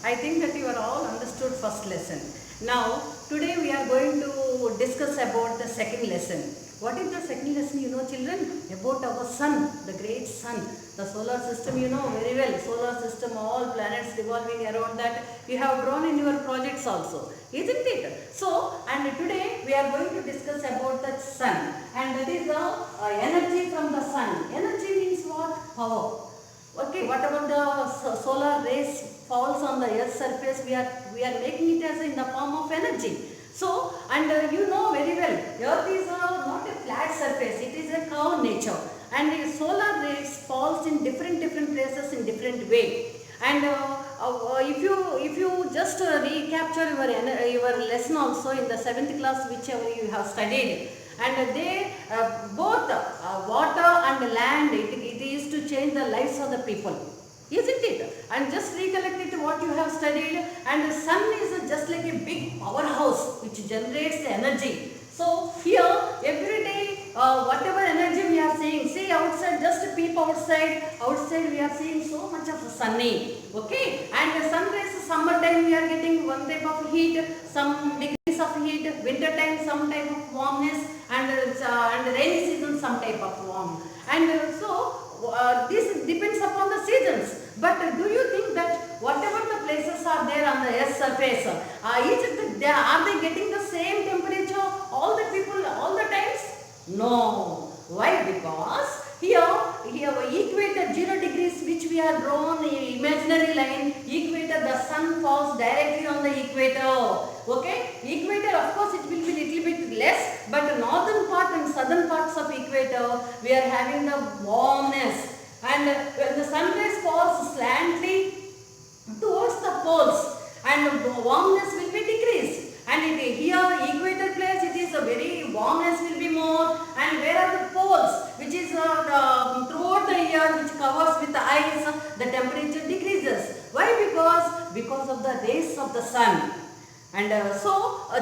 I think that you are all understood first lesson. Now, today we are going to discuss about the second lesson. What is the second lesson, you know, children? About our sun, the great sun, the solar system, you know very well. Solar system, all planets revolving around that. You have drawn in your projects also, isn't it? So, and today we are going to discuss about the sun, and that is the energy from the sun. Energy means what? Power. Okay, what about the solar rays falls on the earth's surface? We are making it as in the form of energy. So, and you know very well, earth is not a flat surface, it is a curved nature, and the solar rays falls in different places in different way. And if you just recapture your lesson also in the 7th class, whichever you have studied, and they both water and land, it is to change the lives of the people, isn't it? And just recollect it what you have studied. And the sun is just like a big powerhouse which generates the energy. So here every day whatever energy we are seeing, see outside, just peep outside we are seeing so much of sunny, okay, and the sun rays, summertime we are getting one type of heat, some degrees of heat, winter time some type of warmness, and rainy season some type of warm, and so this depends upon the seasons. But do you think that whatever the places are there on the earth's surface, are they getting the same temperature all the people all the times? No. Why? Because here equator 0 degrees which we are drawn imaginary line, equator, the sun falls directly on the equator. Okay, equator of course it will be little bit less, but northern part and southern parts of equator we are having the warmness, and when the sun rays falls slantly towards the poles, and the warmness will be decreased. And here equator place it is a very warmness will be more, and where are the poles which is throughout the year which covers with the ice, the temperature decreases. Why? Because of the rays of the sun. And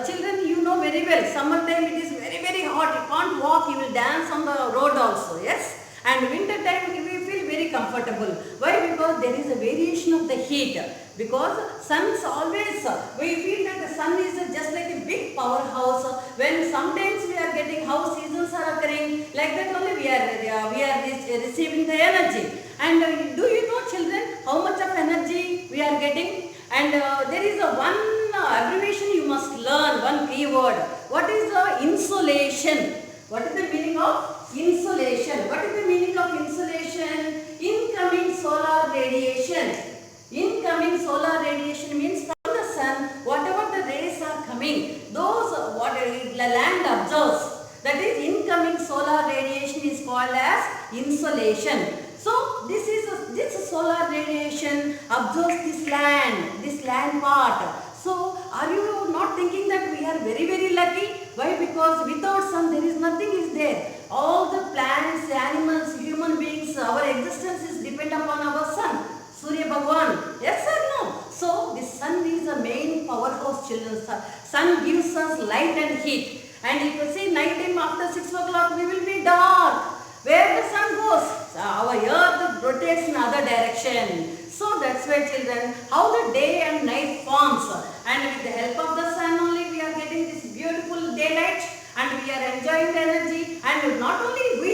children, you know very well, summertime it is very hot, you can't walk, you will dance on the road also, yes, and winter time we feel very comfortable. Why? Because there is a variation of the heat, because sun always, we feel that the sun is just like a big powerhouse. When sometimes we are getting how seasons are occurring, like that only we are receiving the energy. And do you know children how much of energy we are getting? And there is a one abbreviation you must learn, one keyword. What is the insolation? What is the meaning of insolation? What is the meaning of insolation? Incoming solar radiation. Incoming solar radiation means from the sun, whatever the rays are coming, those what the land absorbs, that is incoming solar radiation is called as insolation. So this solar radiation absorbs this land part. So are you not thinking that we are very lucky? Why? Because without sun there is nothing is there. All the plants, animals, human beings, our existence is depend upon our sun, Surya Bhagwan. Yes or no? So the sun is the main powerhouse, children. Sun gives us light and heat. And if you see night time after 6 o'clock we will be dark. Where the sun goes, our earth rotates in other direction. So that's why children, how the day and night forms, and with the help of the sun only we are getting this beautiful daylight, and we are enjoying the energy. And not only we,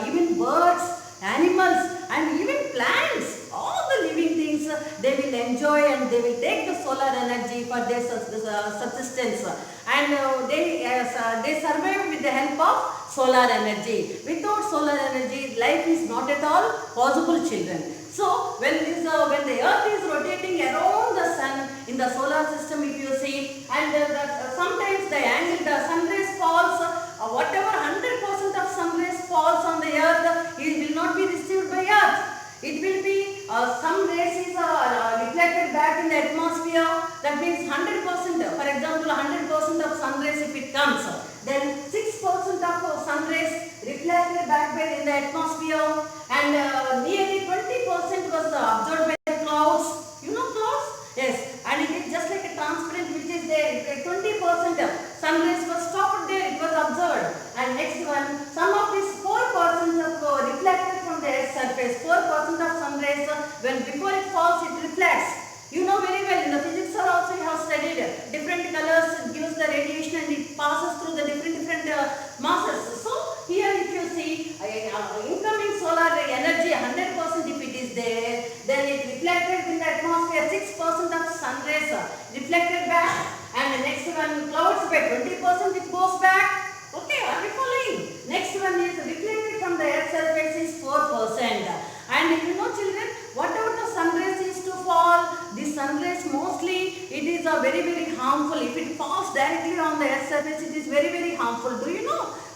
even birds, animals, and even plants, all the living things, they will enjoy and they will take the solar energy for their subsistence, and they survive with the help of solar energy. Without solar energy, life is not at all possible, children. So when the earth is rotating around the sun in the solar system, if you see, and sometimes the angle, the sun rays falls, whatever 100% of sun rays falls on the earth, it will not be received by earth. It will be some rays is reflected back in the atmosphere. That means 100%. For example, 100% of sun rays if it comes, then 6% of sun rays reflected back in the atmosphere, and nearly 20% was absorbed by the clouds. You know clouds? Yes. And it is just like a transparent which is there. 20% sun rays was stopped there, it was observed. And next one, some of these 4% of reflected from the earth's surface. 4% of sun rays, when before it falls, it reflects. You know very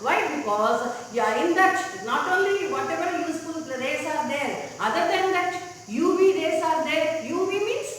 Why? Because in that not only whatever useful rays are there, other than that UV rays are there. UV means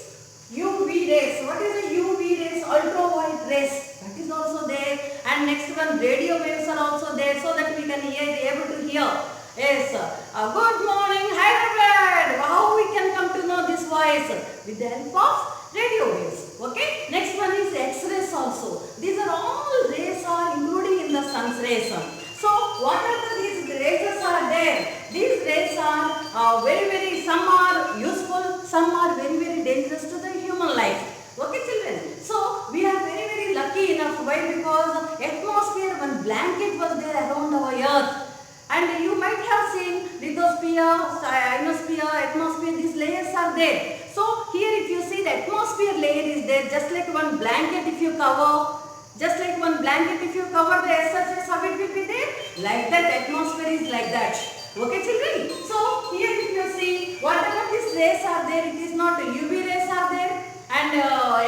UV rays. What is the UV rays? Ultraviolet rays. That is also there. And next one, radio waves are also there, so that we can able to hear. Yes. Good morning, Hyderabad. How we can come to know this voice? With the help of radio waves. Okay. Next one is X-rays also. These are all rays are including in the sun's rays. So whatever these rays are there, these rays are very some are useful, some are very dangerous to the human life. Okay, children. So we are very lucky enough. Why? Because atmosphere, one blanket was there around our earth. And you might have seen lithosphere, ionosphere, atmosphere, these layers are there. So here if you see the atmosphere layer is there, just like one blanket if you cover, just like one blanket if you cover the surface, how it will be there? Like that, atmosphere is like that. Okay children? So here if you see, whatever these rays are there, it is not UV rays are there, and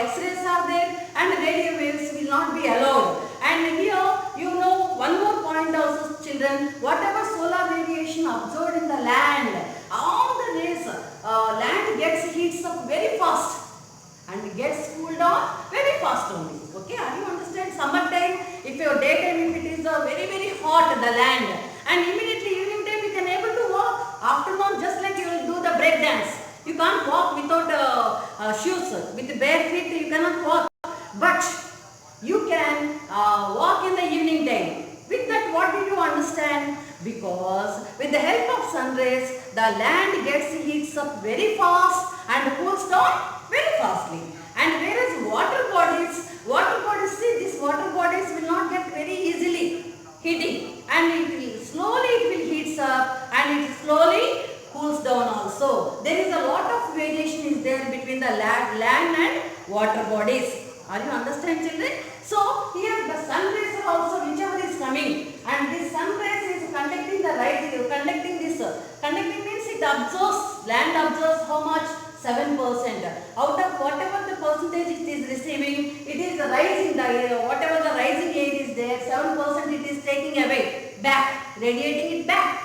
X-rays are there, and radio waves will not be allowed. And here you know one more point also children, whatever solar radiation observed in the land, all the rays, land gets heats up very fast and gets cooled down very fast only. Okay, are you understand? Summertime, if your daytime, if it is very hot the land, and immediately evening time you can able to walk. Afternoon, just like you will do the break dance, you can't walk without shoes. With bare feet you cannot walk, but you can walk in the evening time. With that, what do you understand? Because with the help of sun rays, the land gets heats up very fast and cools down very fastly. And whereas water bodies, see, these water bodies will not get very easily heating, and it will heats up and it slowly cools down also. There is a lot of variation is there between the land and water bodies. Are you understand children? So here the sun rays are also whichever is coming, and this sun rays is conducting the light, conducting means it absorbs, land absorbs how much? 7%. Out of whatever the percentage it is receiving, it is rising, whatever the rising air is there, 7% it is taking away, back, radiating it back.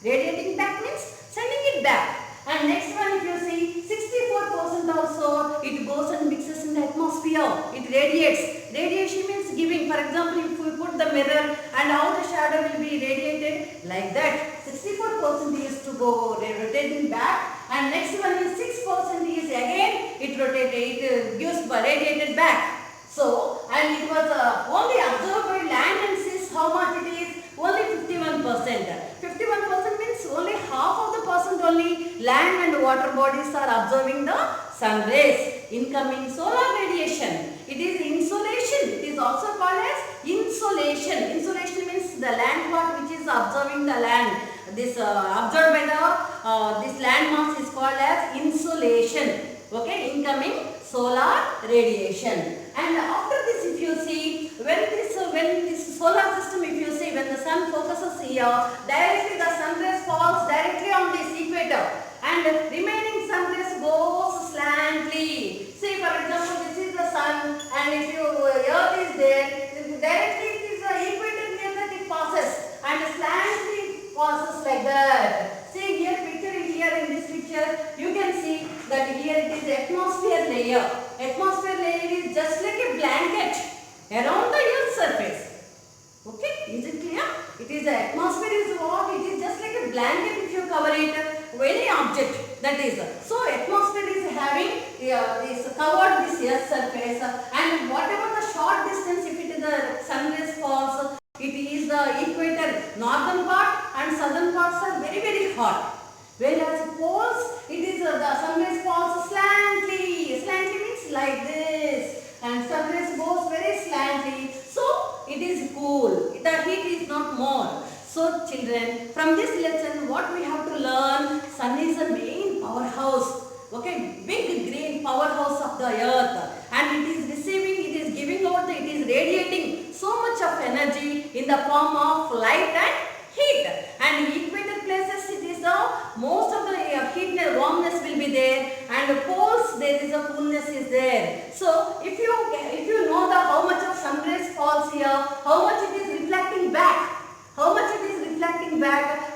Radiating back means sending it back. And next one if you see, 64% also it goes and mixes in the atmosphere. It radiates. Radiation means giving. For example, if we put the mirror and how the shadow will be radiated, like that. 64% is to go rotating back. And next one is 6% is again it gives radiated back. So, and it was only observed by land and seas. How much it is? Only 51%. 51% means only half of the percent only land and water bodies are observing the sun rays. Incoming solar radiation. It is insolation. It is also called as insolation. Insolation means the land part which is observing the land. This observed by the this land mass is called as insolation. Okay, incoming solar radiation. And after this, if you see, when this solar system, if you see, when the sun focuses here, directly the sun rays falls directly on this equator, and remaining sun rays goes slantly. See, for example, this is the sun, and if earth is there, directly it is the equator near that it passes, and slantly passes like that. See here, in this picture, you can see that here it is the atmosphere layer. Atmosphere layer is just like a blanket around the earth's surface. Okay, is it clear? It is the atmosphere is what? It is just like a blanket if you cover it, any object, that is. So atmosphere is having is covered this earth's surface, and whatever the short distance, if it is the sun rays falls, it is the equator, northern part and southern parts are very hot. Whereas poles, it is the sun rays falls slantly. Slantly means like this, and sun rays goes very slantly. So it is cool. The heat is not more. So children, from this lesson, what we have to learn? Sun is the main powerhouse. Okay, big green powerhouse of the earth, and it is receiving, it is giving out, it is radiating so much of energy in the form of light and heat. And equator places, it is the most of the heat and warmness will be there, and poles there is a coolness is there. So if you know the how much of sun rays falls here, how much it is reflecting back,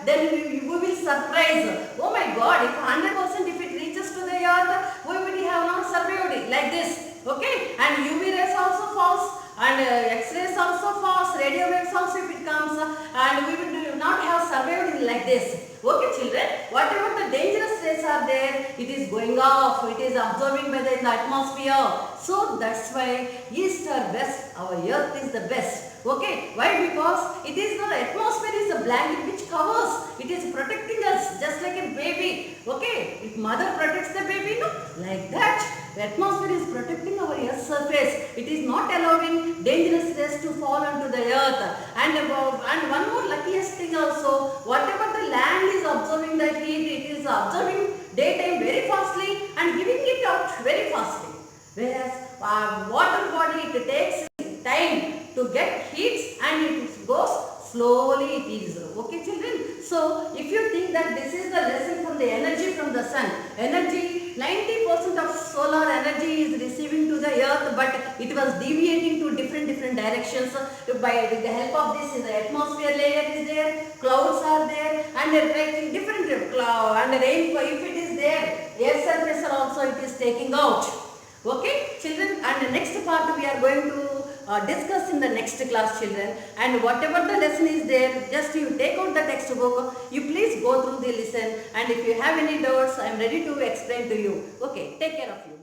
then we will surprise. Oh my God, if 100% if it reaches to the earth, we will have not survived it like this. Okay, and UV rays also falls, and X-rays also falls, radio waves also if it comes, and we will not have survived it like this. Okay children, whatever the dangerous rays are there, it is going off, it is absorbing by the atmosphere. So that's why east or west, our earth is the best. Okay, why? Because it is the atmosphere is the blanket which covers, it is protecting us just like a baby. Okay, if mother protects the baby, no, like that. The atmosphere is protecting our earth's surface. It is not allowing dangerous rays to fall onto the earth. And one more luckiest thing also, whatever the land is absorbing the heat, it is absorbing daytime very fastly and giving it out very fastly. Whereas water body, it takes time to get heat and it goes slowly, it is. Okay children, so if you think that this is the lesson from the energy from the sun, energy 90% of solar energy is receiving to the earth, but it was deviating to different directions. By with the help of this, the atmosphere layer is there, clouds are there, and different cloud and rain, if it is there, air surface also it is taking out. Okay children, and the next part we are going to discuss in the next class children, and whatever the lesson is there, just you take out the textbook, you please go through the lesson, and if you have any doubts, I am ready to explain to you. Okay, take care of you.